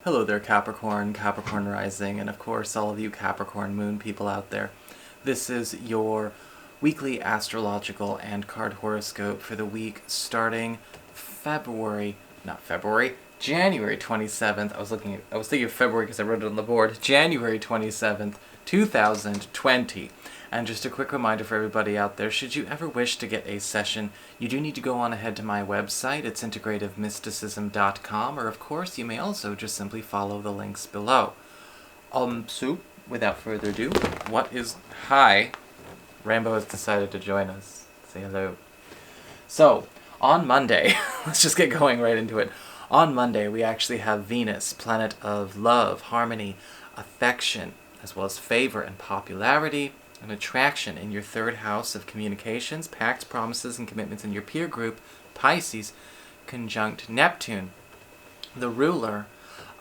Hello there, Capricorn, Capricorn Rising, and of course all of you Capricorn Moon people out there. This is your weekly astrological and card horoscope for the week starting January 27th. I was thinking of February because I wrote it on the board. January 27th, 2020. And just a quick reminder for everybody out there, should you ever wish to get a session, you do need to go on ahead to my website. It's integrativemysticism.com, or of course you may also just simply follow the links below. So, without further ado, Hi, Rambo has decided to join us. Say hello. So, on Monday, let's just get going right into it. On Monday, we actually have Venus, planet of love, harmony, affection, as well as favor and popularity, and attraction in your third house of communications, pacts, promises, and commitments in your peer group, Pisces, conjunct Neptune, the ruler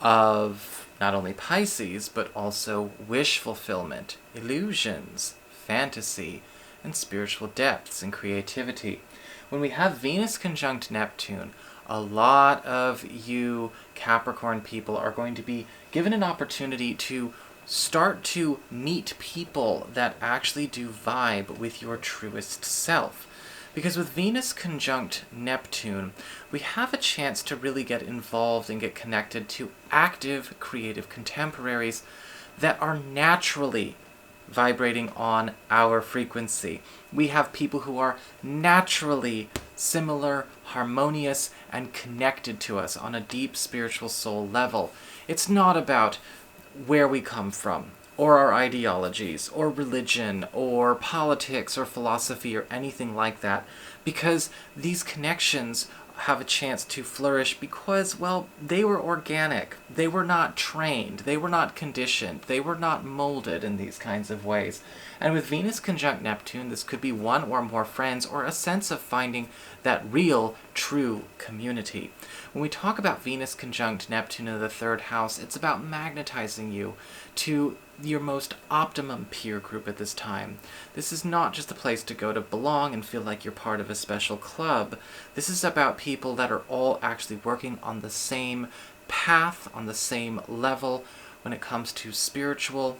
of not only Pisces, but also wish fulfillment, illusions, fantasy, and spiritual depths and creativity. When we have Venus conjunct Neptune, a lot of you Capricorn people are going to be given an opportunity to start to meet people that actually do vibe with your truest self. Because with Venus conjunct Neptune, we have a chance to really get involved and get connected to active, creative contemporaries that are naturally vibrating on our frequency. We have people who are naturally similar, harmonious, and connected to us on a deep spiritual soul level. It's not about where we come from, or our ideologies, or religion, or politics, or philosophy, or anything like that, because these connections have a chance to flourish because, well, they were organic. They were not trained. They were not conditioned. They were not molded in these kinds of ways. And with Venus conjunct Neptune, this could be one or more friends or a sense of finding that real, true community. When we talk about Venus conjunct Neptune in the third house, it's about magnetizing you to your most optimum peer group at this time. This is not just a place to go to belong and feel like you're part of a special club. This is about people that are all actually working on the same path, on the same level when it comes to spiritual,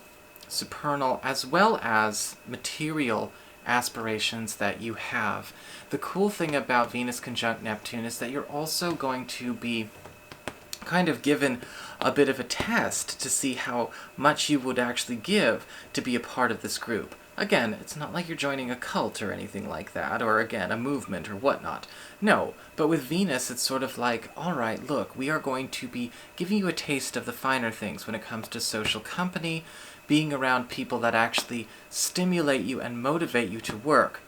supernal, as well as material aspirations that you have. The cool thing about Venus conjunct Neptune is that you're also going to be kind of given a bit of a test to see how much you would actually give to be a part of this group. Again, it's not like you're joining a cult or anything like that, or again, a movement or whatnot. No, but with Venus, it's sort of like, alright, look, we are going to be giving you a taste of the finer things when it comes to social company, being around people that actually stimulate you and motivate you to work.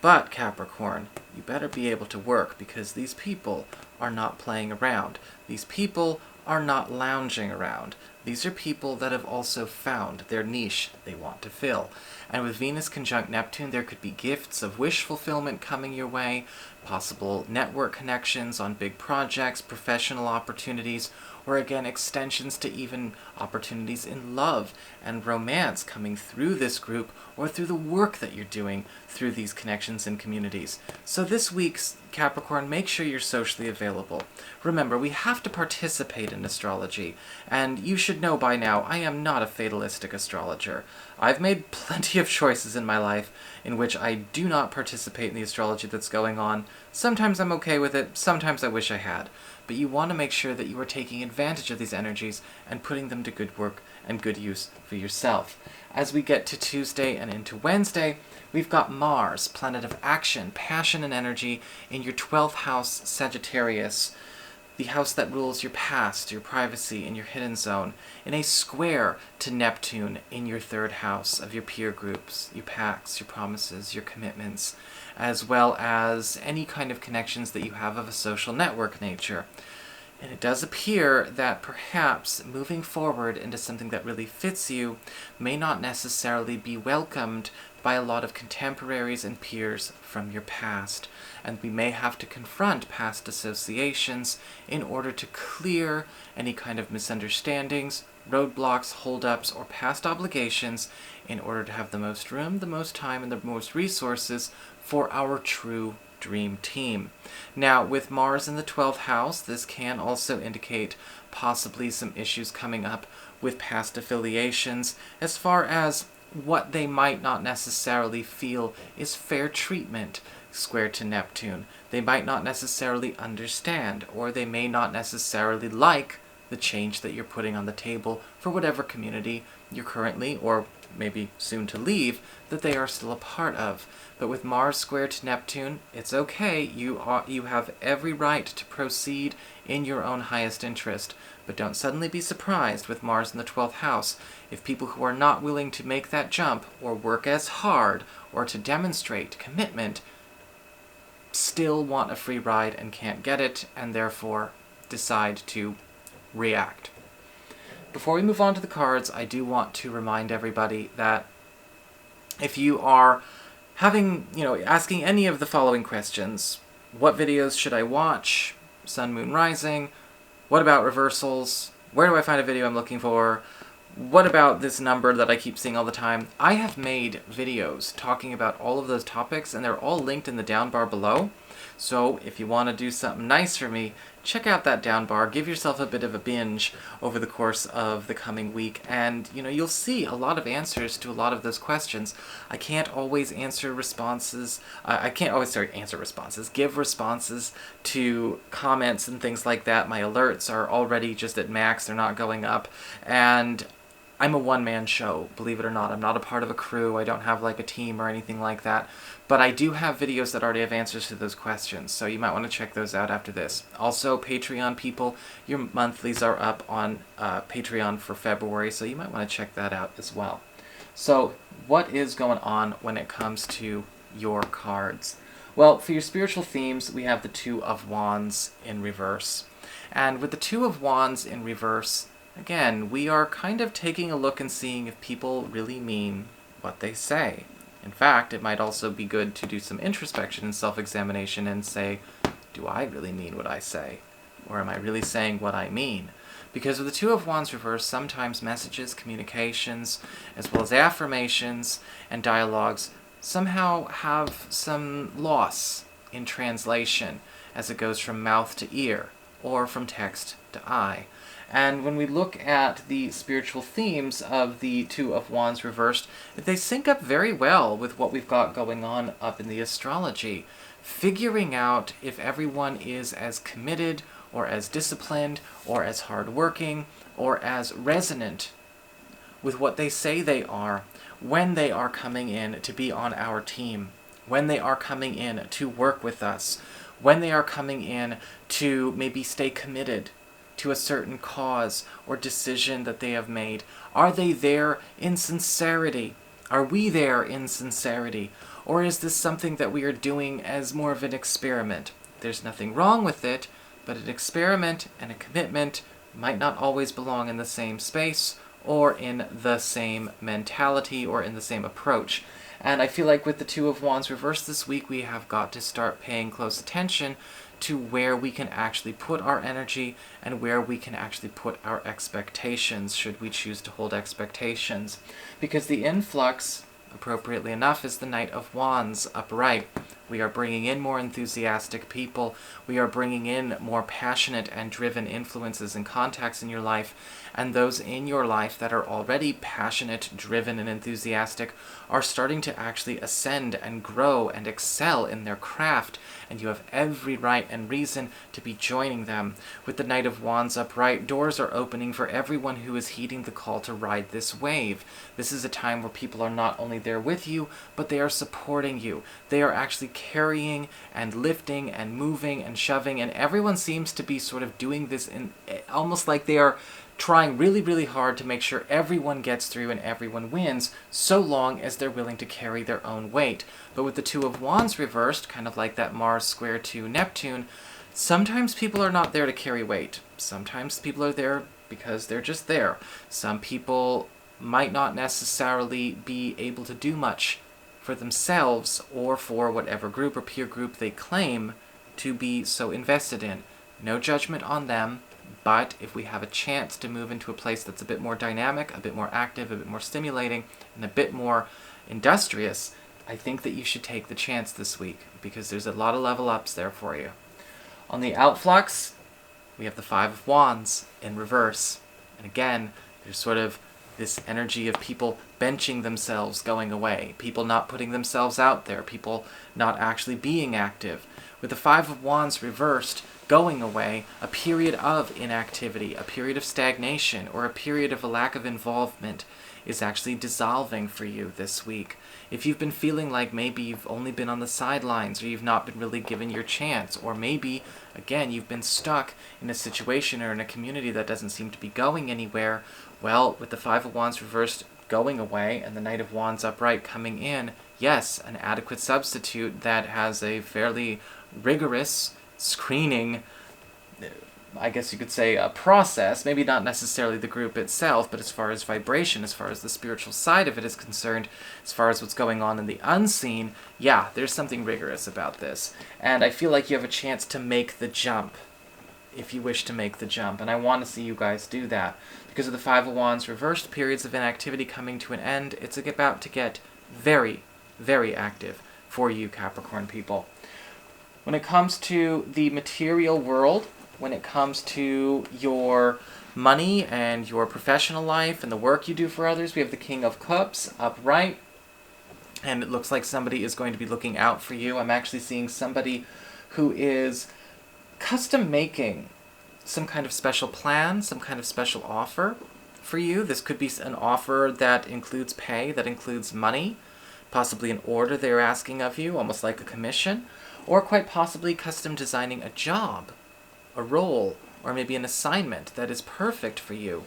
But, Capricorn, you better be able to work because these people are not playing around. These people are not lounging around. These are people that have also found their niche they want to fill. And with Venus conjunct Neptune, there could be gifts of wish fulfillment coming your way, possible network connections on big projects, professional opportunities, or again, extensions to even opportunities in love and romance coming through this group or through the work that you're doing through these connections and communities. So this week's Capricorn, make sure you're socially available. Remember, we have to participate in astrology, and you should know by now I am not a fatalistic astrologer. I've made plenty of choices in my life in which I do not participate in the astrology that's going on. Sometimes I'm okay with it, sometimes I wish I had. But you want to make sure that you are taking advantage of these energies and putting them to good work and good use for yourself. As we get to Tuesday and into Wednesday, we've got Mars, planet of action, passion, and energy in your 12th house, Sagittarius, the house that rules your past, your privacy, and your hidden zone, in a square to Neptune in your third house of your peer groups, your pacts, your promises, your commitments, as well as any kind of connections that you have of a social network nature. And it does appear that perhaps moving forward into something that really fits you may not necessarily be welcomed by a lot of contemporaries and peers from your past, and we may have to confront past associations in order to clear any kind of misunderstandings, roadblocks, holdups, or past obligations in order to have the most room, the most time, and the most resources for our true dream team. Now, with Mars in the 12th house, this can also indicate possibly some issues coming up with past affiliations as far as what they might not necessarily feel is fair treatment square to Neptune. They might not necessarily understand, or they may not necessarily like the change that you're putting on the table for whatever community you're currently, or maybe soon to leave, that they are still a part of. But with Mars square to Neptune, it's okay. You have every right to proceed in your own highest interest. But don't suddenly be surprised with Mars in the 12th house if people who are not willing to make that jump or work as hard or to demonstrate commitment still want a free ride and can't get it, and therefore decide to react. Before we move on to the cards, I do want to remind everybody that if you are asking any of the following questions: what videos should I watch? Sun, Moon, Rising? What about reversals? Where do I find a video I'm looking for? What about this number that I keep seeing all the time? I have made videos talking about all of those topics, and they're all linked in the down bar below. So if you want to do something nice for me, check out that down bar, give yourself a bit of a binge over the course of the coming week, and you'll see a lot of answers to a lot of those questions. I can't always answer responses. Give responses to comments and things like that. My alerts are already just at max, they're not going up, and I'm a one-man show, believe it or not. I'm not a part of a crew. I don't have like a team or anything like that. But I do have videos that already have answers to those questions, so you might want to check those out after this. Also, Patreon people, your monthlies are up on Patreon for February, so you might want to check that out as well. So, what is going on when it comes to your cards? Well, for your spiritual themes, we have the Two of Wands in reverse. And with the Two of Wands in reverse, again, we are kind of taking a look and seeing if people really mean what they say. In fact, it might also be good to do some introspection and self-examination and say, do I really mean what I say? Or am I really saying what I mean? Because with the Two of Wands reverse, sometimes messages, communications, as well as affirmations and dialogues somehow have some loss in translation as it goes from mouth to ear or from text to eye. And when we look at the spiritual themes of the Two of Wands reversed, they sync up very well with what we've got going on up in the astrology. Figuring out if everyone is as committed or as disciplined or as hardworking or as resonant with what they say they are when they are coming in to be on our team, when they are coming in to work with us, when they are coming in to maybe stay committed to a certain cause or decision that they have made. Are they there in sincerity? Are we there in sincerity? Or is this something that we are doing as more of an experiment? There's nothing wrong with it, but an experiment and a commitment might not always belong in the same space or in the same mentality or in the same approach. And I feel like with the Two of Wands reversed this week, we have got to start paying close attention to where we can actually put our energy and where we can actually put our expectations, should we choose to hold expectations. Because the influx, appropriately enough, is the Knight of Wands upright. We are bringing in more enthusiastic people. We are bringing in more passionate and driven influences and contacts in your life. And those in your life that are already passionate, driven, and enthusiastic are starting to actually ascend and grow and excel in their craft. And you have every right and reason to be joining them. With the Knight of Wands upright, doors are opening for everyone who is heeding the call to ride this wave. This is a time where people are not only there with you, but they are supporting you. They are actually carrying and lifting and moving and shoving, and everyone seems to be sort of doing this in almost like they are trying really, really hard to make sure everyone gets through and everyone wins, so long as they're willing to carry their own weight. But with the Two of Wands reversed, kind of like that Mars square to Neptune, sometimes people are not there to carry weight. Sometimes people are there because they're just there. Some people might not necessarily be able to do much for themselves or for whatever group or peer group they claim to be so invested in. No judgment on them, but if we have a chance to move into a place that's a bit more dynamic, a bit more active, a bit more stimulating, and a bit more industrious, I think that you should take the chance this week because there's a lot of level ups there for you. On the outflux, we have the Five of Wands in reverse. And again, there's sort of this energy of people benching themselves going away, people not putting themselves out there, people not actually being active. With the Five of Wands reversed, going away, a period of inactivity, a period of stagnation, or a period of a lack of involvement is actually dissolving for you this week. If you've been feeling like maybe you've only been on the sidelines, or you've not been really given your chance, or maybe, again, you've been stuck in a situation or in a community that doesn't seem to be going anywhere, well, with the Five of Wands reversed going away and the Knight of Wands upright coming in, yes, an adequate substitute that has a fairly rigorous screening, I guess you could say, a process, maybe not necessarily the group itself, but as far as vibration, as far as the spiritual side of it is concerned, as far as what's going on in the unseen, yeah, there's something rigorous about this. And I feel like you have a chance to make the jump, if you wish to make the jump, and I want to see you guys do that. Because of the Five of Wands reversed, periods of inactivity coming to an end, it's about to get very, very active for you, Capricorn people. When it comes to the material world, when it comes to your money and your professional life and the work you do for others, we have the King of Cups upright, and it looks like somebody is going to be looking out for you. I'm actually seeing somebody who is custom making some kind of special plan, some kind of special offer for you. This could be an offer that includes pay, that includes money, possibly an order they're asking of you, almost like a commission, or quite possibly custom designing a job, a role, or maybe an assignment that is perfect for you.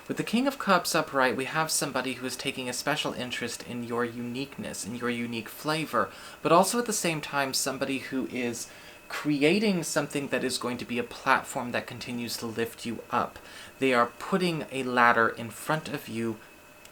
With the King of Cups upright, we have somebody who is taking a special interest in your uniqueness, in your unique flavor, but also at the same time somebody who is creating something that is going to be a platform that continues to lift you up. They are putting a ladder in front of you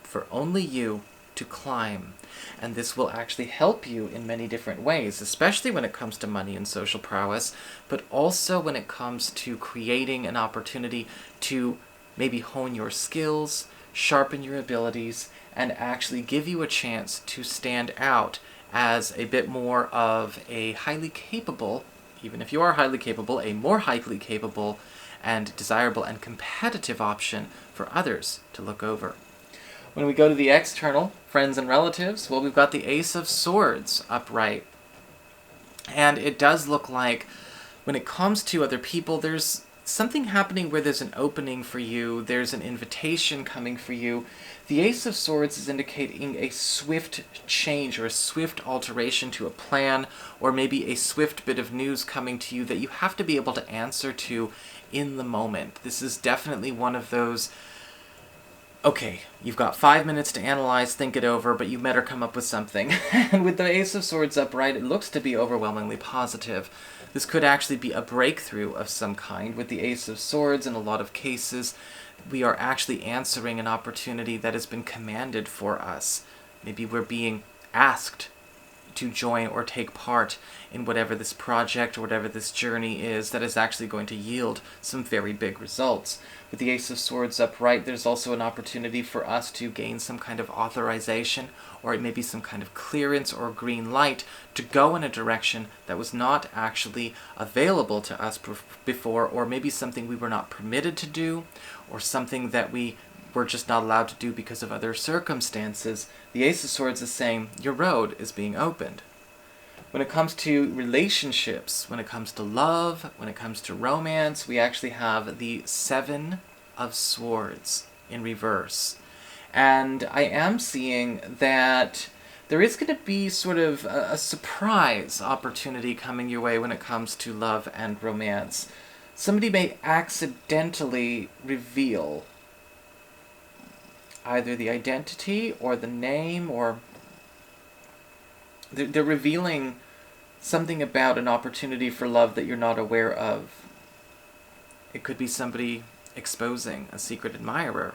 for only you to climb. And this will actually help you in many different ways, especially when it comes to money and social prowess, but also when it comes to creating an opportunity to maybe hone your skills, sharpen your abilities, and actually give you a chance to stand out as a bit more of a highly capable, even if you are highly capable, a more highly capable and desirable and competitive option for others to look over. When we go to the external, friends and relatives, well, we've got the Ace of Swords upright. And it does look like when it comes to other people, there's something happening where there's an opening for you, there's an invitation coming for you. The Ace of Swords is indicating a swift change or a swift alteration to a plan, or maybe a swift bit of news coming to you that you have to be able to answer to in the moment. This is definitely one of those, okay, you've got 5 minutes to analyze, think it over, but you better come up with something. And with the Ace of Swords upright, it looks to be overwhelmingly positive. This could actually be a breakthrough of some kind. With the Ace of Swords, in a lot of cases, we are actually answering an opportunity that has been commanded for us. Maybe we're being asked to join or take part in whatever this project or whatever this journey is that is actually going to yield some very big results. With the Ace of Swords upright, there's also an opportunity for us to gain some kind of authorization, or it may be some kind of clearance or green light to go in a direction that was not actually available to us before, or maybe something we were not permitted to do, or something that we were just not allowed to do because of other circumstances. The Ace of Swords is saying your road is being opened. When it comes to relationships, when it comes to love, when it comes to romance, we actually have the Seven of Swords in reverse. And I am seeing that there is going to be sort of a surprise opportunity coming your way when it comes to love and romance. Somebody may accidentally reveal either the identity or the name, or they're revealing something about an opportunity for love that you're not aware of. It could be somebody exposing a secret admirer,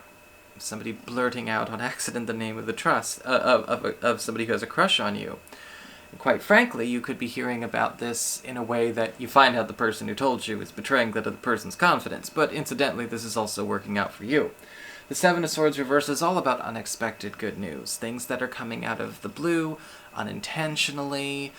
somebody blurting out on accident the name of the trust of somebody who has a crush on you. And quite frankly, you could be hearing about this in a way that you find out the person who told you is betraying that other person's confidence, but incidentally, this is also working out for you. The Seven of Swords reversed is all about unexpected good news, things that are coming out of the blue, unintentionally,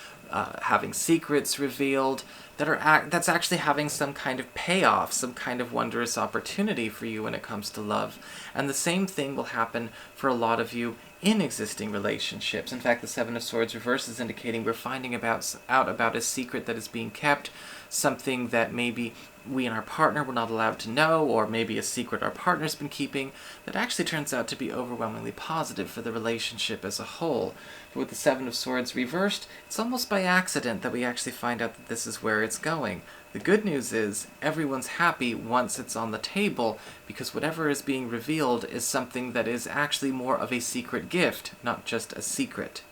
having secrets revealed, that's actually having some kind of payoff, some kind of wondrous opportunity for you when it comes to love. And the same thing will happen for a lot of you in existing relationships. In fact, the Seven of Swords reverse is indicating we're finding out about a secret that is being kept, something that maybe we and our partner were not allowed to know, or maybe a secret our partner's been keeping, that actually turns out to be overwhelmingly positive for the relationship as a whole. But with the Seven of Swords reversed, it's almost by accident that we actually find out that this is where it's going. The good news is everyone's happy once it's on the table, because whatever is being revealed is something that is actually more of a secret gift, not just a secret.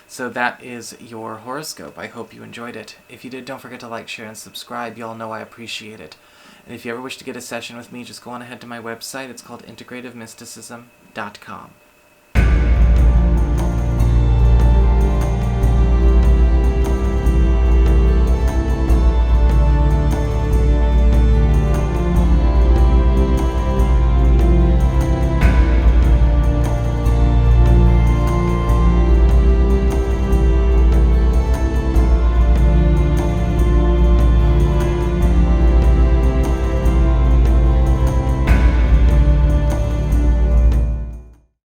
So that is your horoscope. I hope you enjoyed it. If you did, don't forget to like, share, and subscribe. Y'all know I appreciate it. And if you ever wish to get a session with me, just go on ahead to my website. It's called integrativemysticism.com.